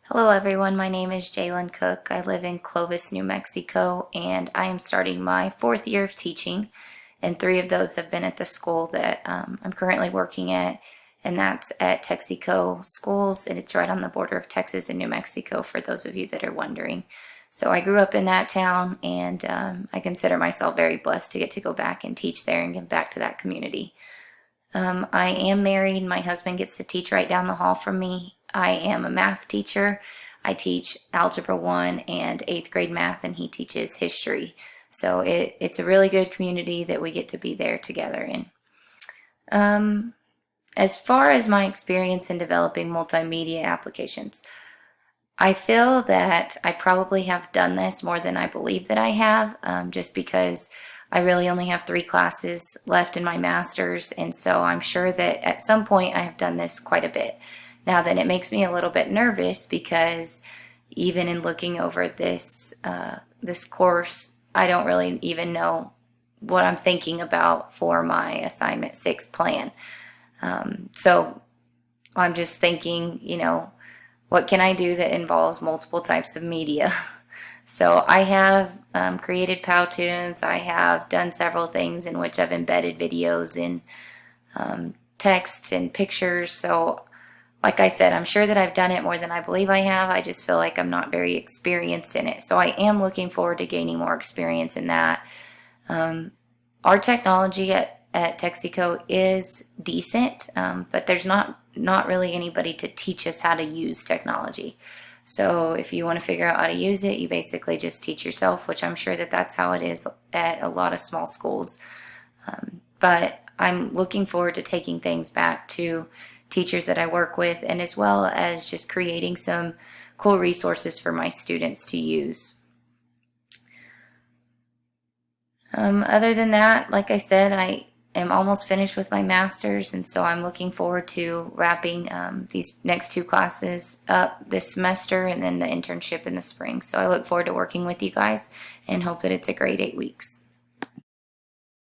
Hello everyone, my name is Jalen Cook. I live in Clovis, New Mexico, and I am starting my fourth year of teaching, and three of those have been at the school that I'm currently working at, and that's at Texaco Schools, and it's right on the border of Texas and New Mexico for those of you that are wondering. So I grew up in that town, and I consider myself very blessed to get to go back and teach there and give back to that community. I am married. My husband gets to teach right down the hall from me. I am a math teacher. I teach Algebra 1 and 8th grade math, and he teaches history. So it's a really good community that we get to be there together in. As far as my experience in developing multimedia applications, I feel that I probably have done this more than I believe that I have, just because I really only have three classes left in my master's, and so I'm sure that at some point I have done this quite a bit. Now then, it makes me a little bit nervous because even in looking over this course, I don't really even know what I'm thinking about for my assignment 6 plan. So I'm just thinking, what can I do that involves multiple types of media? So I have created Powtoons. I have done several things in which I've embedded videos in text and pictures. So like I said, I'm sure that I've done it more than I believe I have. I just feel like I'm not very experienced in it. So I am looking forward to gaining more experience in that. Our technology at Texaco is decent, but there's not really anybody to teach us how to use technology. So if you want to figure out how to use it, you basically just teach yourself, which I'm sure that that's how it is at a lot of small schools. But I'm looking forward to taking things back to teachers that I work with, and as well as just creating some cool resources for my students to use. Other than that, like I said, I am almost finished with my master's, and so I'm looking forward to wrapping these next two classes up this semester and then the internship in the spring. So I look forward to working with you guys and hope that it's a great 8 weeks.